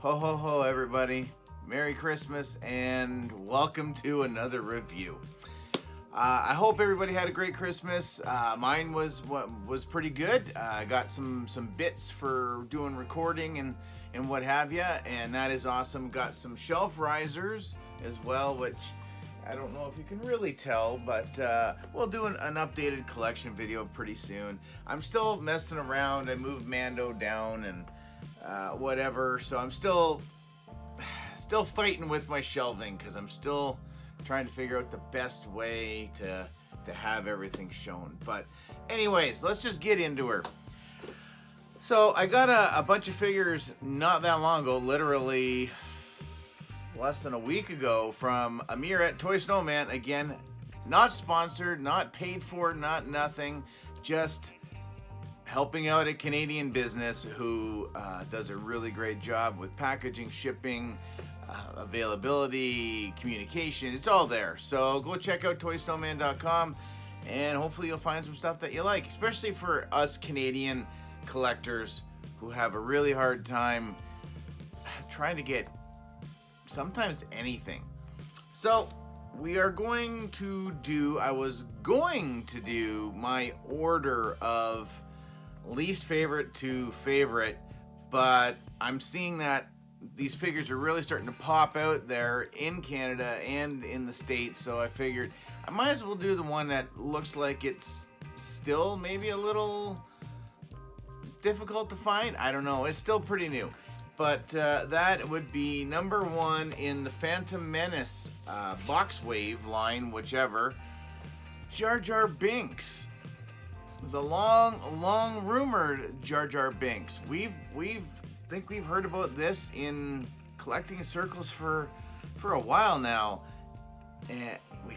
Ho ho ho everybody, Merry Christmas and welcome to another review. I hope everybody had a great Christmas. Mine was pretty good. I got some bits for doing recording and what have you, and that is awesome. Got some shelf risers as well, which I don't know if you can really tell, but we'll do an updated collection video pretty soon. I'm still messing around. I moved Mando down and whatever, so I'm still fighting with my shelving because I'm still trying to figure out the best way to have everything shown. But anyways, let's just get into her. So I got a bunch of figures not that long ago, literally less than a week ago, from Amir at Toy Snowman. Again, not sponsored, not paid for, not nothing, just helping out a Canadian business who does a really great job with packaging, shipping, availability, communication. It's all there. So go check out toysnowman.com and hopefully you'll find some stuff that you like, especially for us Canadian collectors who have a really hard time trying to get sometimes anything. So we are going to do, I was going to do my order of least favorite to favorite, but I'm seeing that these figures are really starting to pop out there in Canada and in the States, so I figured I might as well do the one that looks like it's still maybe a little difficult to find. I don't know, it's still pretty new. But that would be number one in the Phantom Menace box wave line, whichever, Jar Jar Binks. The long rumored Jar Jar Binks. We've heard about this in collecting circles for a while now, and we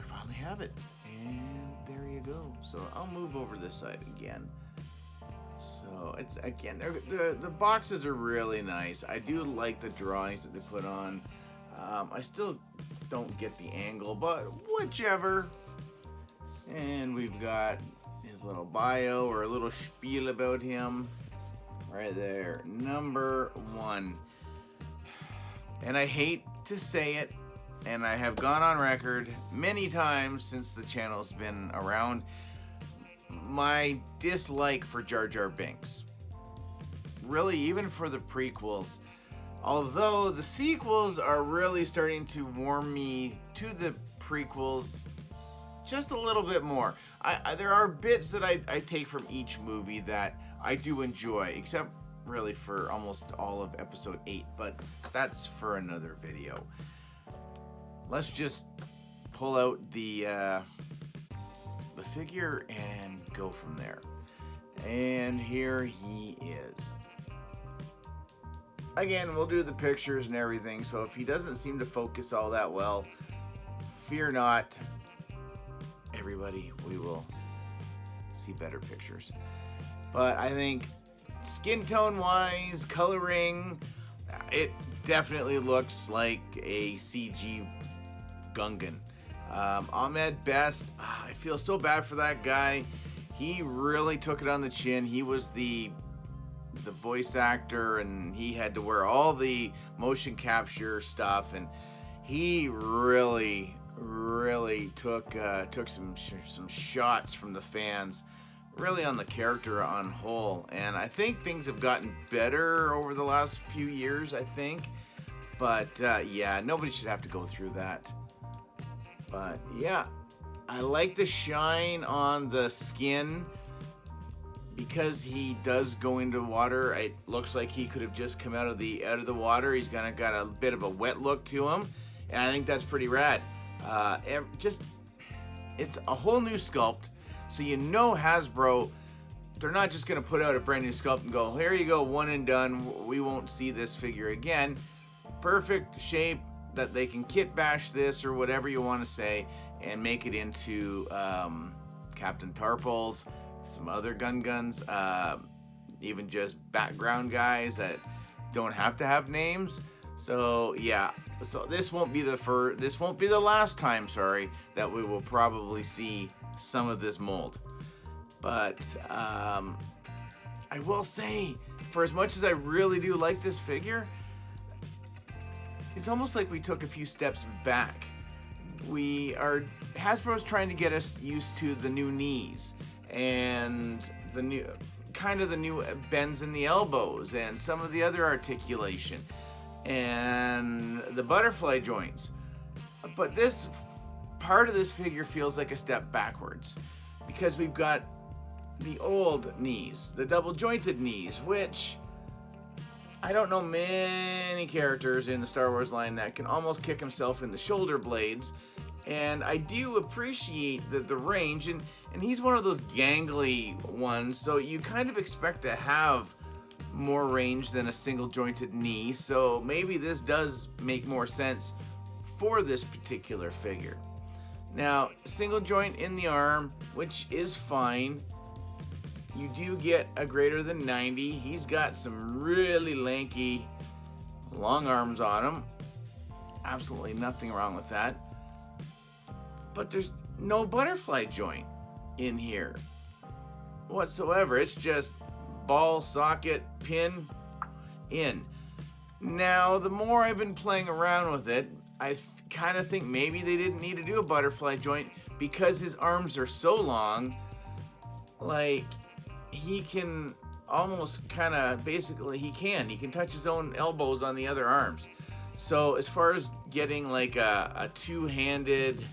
finally have it. And there you go. So I'll move over this side again. So it's again, the boxes are really nice. I do like the drawings that they put on. I still don't get the angle, but whichever. And we've got his little bio or a little spiel about him right there. Number one. And I hate to say it, and I have gone on record many times since the channel's been around, my dislike for Jar Jar Binks. Really, even for the prequels. Although the sequels are really starting to warm me to the prequels just a little bit more. There are bits that I take from each movie that I do enjoy, except really for almost all of episode 8, but that's for another video. Let's just pull out the figure and go from there. And here he is. Again, we'll do the pictures and everything, so if he doesn't seem to focus all that well, fear not, everybody, we will see better pictures. But I think skin tone wise, coloring, it definitely looks like a CG Gungan. Ahmed Best, I feel so bad for that guy. He really took it on the chin. He was the voice actor, and he had to wear all the motion capture stuff, and he really took some shots from the fans, really on the character on whole. And I think things have gotten better over the last few years, I think. But yeah, nobody should have to go through that. But yeah, I like the shine on the skin because he does go into water. It looks like he could have just come out of the water. He's got a bit of a wet look to him, and I think that's pretty rad. It's a whole new sculpt, so you know Hasbro, they're not just gonna put out a brand new sculpt and go, here you go, one and done, we won't see this figure again. Perfect shape that they can kit bash this or whatever you want to say and make it into Captain Tarpals, some other guns, even just background guys that don't have to have names. So yeah, so this won't be the last time, sorry, that we will probably see some of this mold. But I will say, for as much as I really do like this figure, it's almost like we took a few steps back. Hasbro's trying to get us used to the new knees and the new bends in the elbows and some of the other articulation and the butterfly joints. But this part of this figure feels like a step backwards because we've got the old knees, the double jointed knees, which I don't know many characters in the Star Wars line that can almost kick himself in the shoulder blades. And I do appreciate the range, and he's one of those gangly ones, so you kind of expect to have more range than a single jointed knee, so maybe this does make more sense for this particular figure. Now, single joint in the arm, which is fine. You do get a greater than 90. He's got some really lanky, long arms on him. Absolutely nothing wrong with that. But there's no butterfly joint in here whatsoever. It's just ball, socket, pin, in. Now, the more I've been playing around with it, I kind of think maybe they didn't need to do a butterfly joint because his arms are so long. Like, he can almost kind of, basically, he can touch his own elbows on the other arms. So as far as getting like a two-handed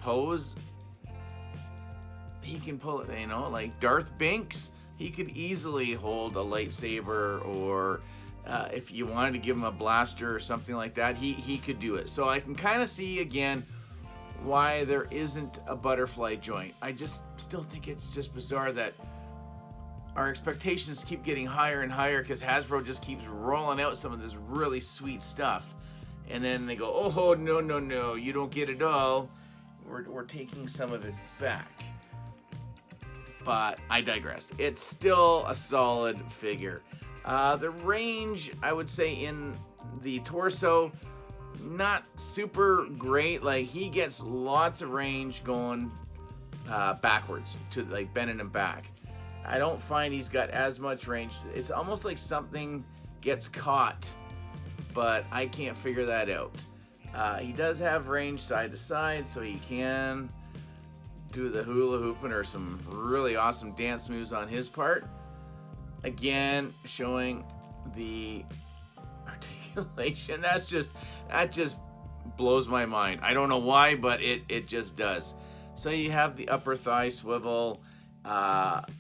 pose, he can pull it, like Darth Binks. He could easily hold a lightsaber, or if you wanted to give him a blaster or something like that, he could do it. So I can kind of see again why there isn't a butterfly joint. I just still think it's just bizarre that our expectations keep getting higher and higher because Hasbro just keeps rolling out some of this really sweet stuff, and then they go, oh no, you don't get it all. We're taking some of it back. But I digress. It's still a solid figure. The range, I would say, in the torso, not super great. Like, he gets lots of range going backwards to like bending him back. I don't find he's got as much range. It's almost like something gets caught, but I can't figure that out. He does have range side to side, so he can do the hula hooping or some really awesome dance moves on his part. Again, showing the articulation. That just blows my mind. I don't know why, but it just does. So you have the upper thigh swivel.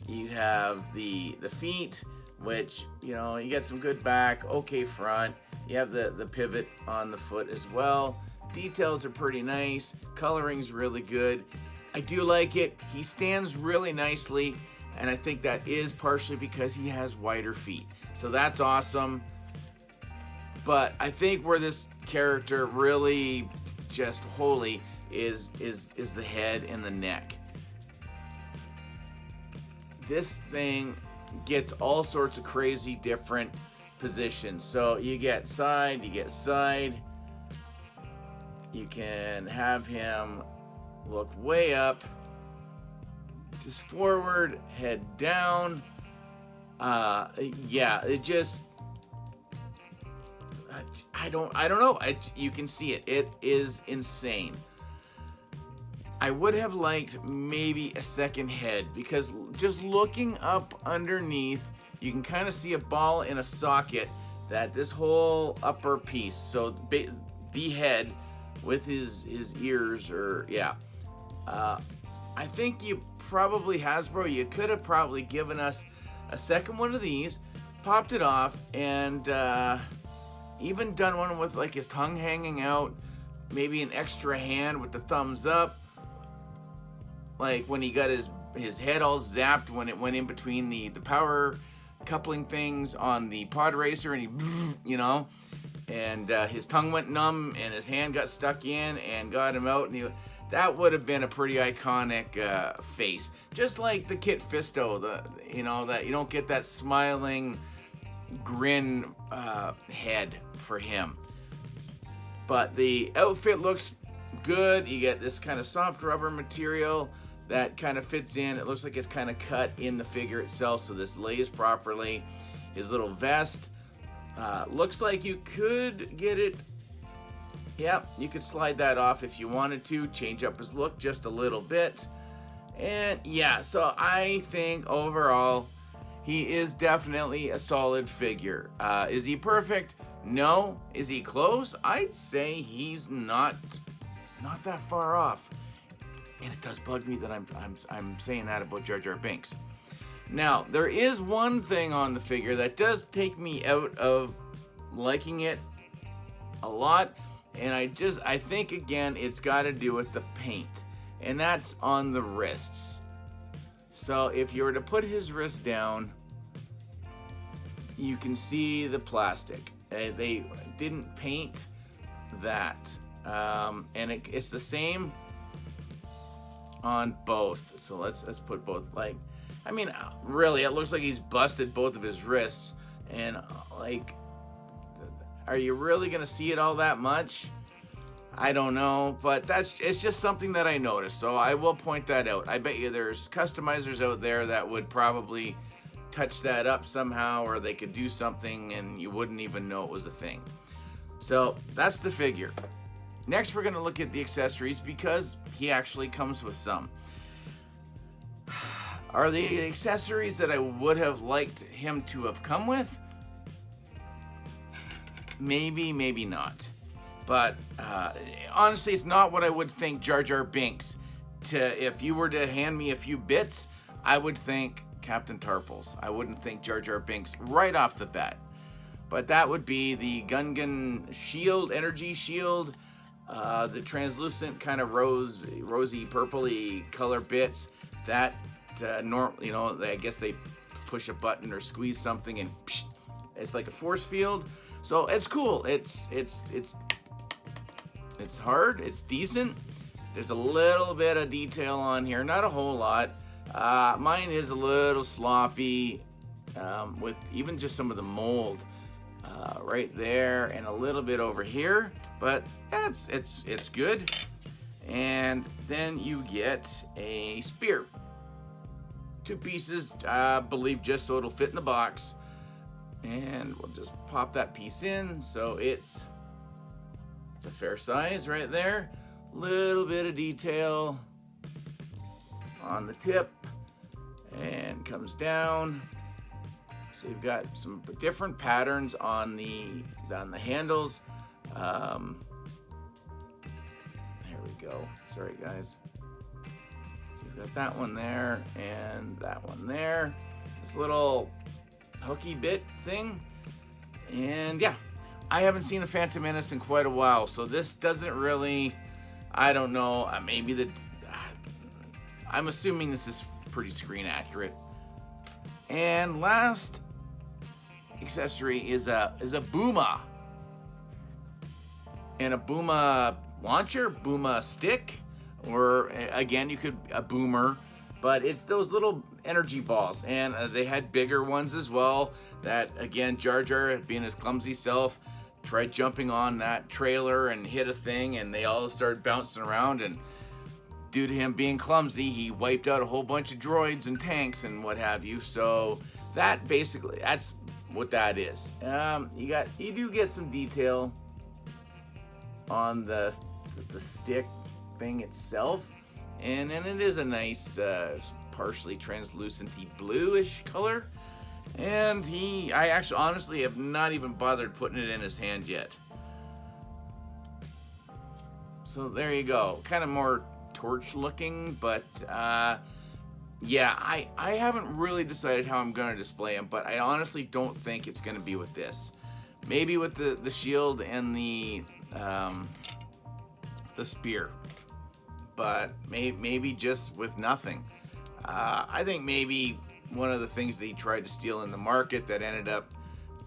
You have the feet, which, you get some good back, okay front. You have the pivot on the foot as well. Details are pretty nice. Coloring's really good. I do like it. He stands really nicely, and I think that is partially because he has wider feet. So that's awesome. But I think where this character really just wholly is the head and the neck. This thing gets all sorts of crazy different positions. So you get side, you can have him look way up, just forward, head down. It just, I don't know. You can see it. It is insane. I would have liked maybe a second head, because just looking up underneath, you can kind of see a ball in a socket, that this whole upper piece, so the head with his ears, I think you probably, Hasbro, you could have probably given us a second one of these, popped it off, and even done one with like his tongue hanging out, maybe an extra hand with the thumbs up, like when he got his head all zapped when it went in between the power coupling things on the pod racer, and he, and his tongue went numb and his hand got stuck in and got him out, and that would have been a pretty iconic face. Just like the Kit Fisto, that you don't get that smiling grin head for him. But the outfit looks good. You get this kind of soft rubber material that kind of fits in. It looks like it's kind of cut in the figure itself, so this lays properly. His little vest, Looks like you could get it. Yeah, you could slide that off if you wanted to, change up his look just a little bit. And yeah, so I think overall, he is definitely a solid figure. Is he perfect? No. Is he close? I'd say he's not that far off. And it does bug me that I'm saying that about Jar Jar Binks. Now, there is one thing on the figure that does take me out of liking it a lot, and I think again it's got to do with the paint, and that's on the wrists. So if you were to put his wrist down, you can see the plastic. They didn't paint that, and it's the same on both. So let's put both. Like, I mean, really, it looks like he's busted both of his wrists, and like, are you really gonna see it all that much? I don't know, but it's just something that I noticed, so I will point that out. I bet you there's customizers out there that would probably touch that up somehow, or they could do something and you wouldn't even know it was a thing. So that's the figure. Next, we're gonna look at the accessories because he actually comes with some. Are the accessories that I would have liked him to have come with? Maybe, maybe not. But honestly, it's not what I would think Jar Jar Binks. If you were to hand me a few bits, I would think Captain Tarpals. I wouldn't think Jar Jar Binks right off the bat. But that would be the Gungan shield, energy shield, the translucent kind of rosy, purpley color bits. That I guess they push a button or squeeze something and psh, it's like a force field. So it's cool. It's hard. It's decent. There's a little bit of detail on here, not a whole lot. Mine is a little sloppy with even just some of the mold right there and a little bit over here, but it's good. And then you get a spear, 2 pieces, I believe, just so it'll fit in the box. And we'll just pop that piece in, so it's a fair size right there. Little bit of detail on the tip and comes down. So you've got some different patterns on the handles. There we go. Sorry guys. So you've got that one there and that one there. This little hooky bit thing. And yeah, I haven't seen a Phantom Menace in quite a while, so this doesn't really, I don't know, I'm assuming this is pretty screen accurate. And last accessory is a Booma. And a Booma launcher, Booma stick, or again, you could, a Boomer, but it's those little energy balls, and they had bigger ones as well that, again, Jar Jar, being his clumsy self, tried jumping on that trailer and hit a thing, and they all started bouncing around, and due to him being clumsy, he wiped out a whole bunch of droids and tanks and what have you. So that basically, that's what that is. You do get some detail on the stick thing itself, and then it is a nice partially translucent-y bluish color. And I actually honestly have not even bothered putting it in his hand yet. So there you go. Kind of more torch looking, but yeah, I haven't really decided how I'm going to display him, but I honestly don't think it's going to be with this. Maybe with the shield and the spear, but maybe just with nothing. I think maybe one of the things that he tried to steal in the market that ended up,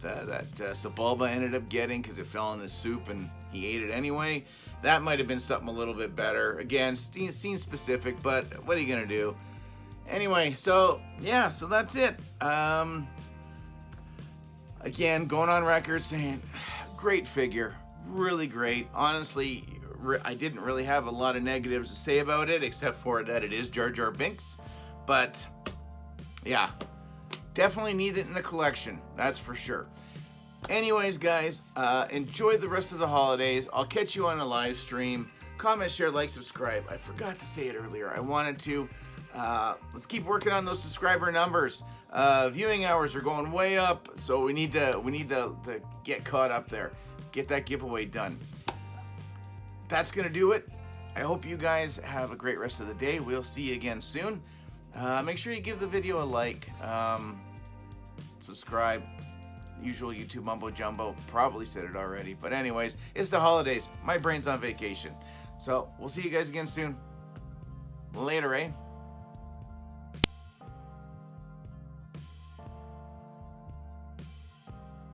that Sebulba ended up getting because it fell in his soup and he ate it anyway, that might have been something a little bit better. Again, scene specific, but what are you gonna do? Anyway, so yeah, so that's it. Again, going on record saying, great figure, really great. Honestly, I didn't really have a lot of negatives to say about it, except for that it is Jar Jar Binks. But yeah, definitely need it in the collection, that's for sure. Anyways, guys, enjoy the rest of the holidays. I'll catch you on a live stream. Comment, share, like, subscribe. I forgot to say it earlier. I wanted to. Let's keep working on those subscriber numbers. Viewing hours are going way up, so we need to get caught up there. Get that giveaway done. That's gonna do it. I hope you guys have a great rest of the day. We'll see you again soon. Make sure you give the video a like. Subscribe. Usual YouTube mumbo jumbo. Probably said it already, but anyways, it's the holidays. My brain's on vacation. So we'll see you guys again soon. Later, eh?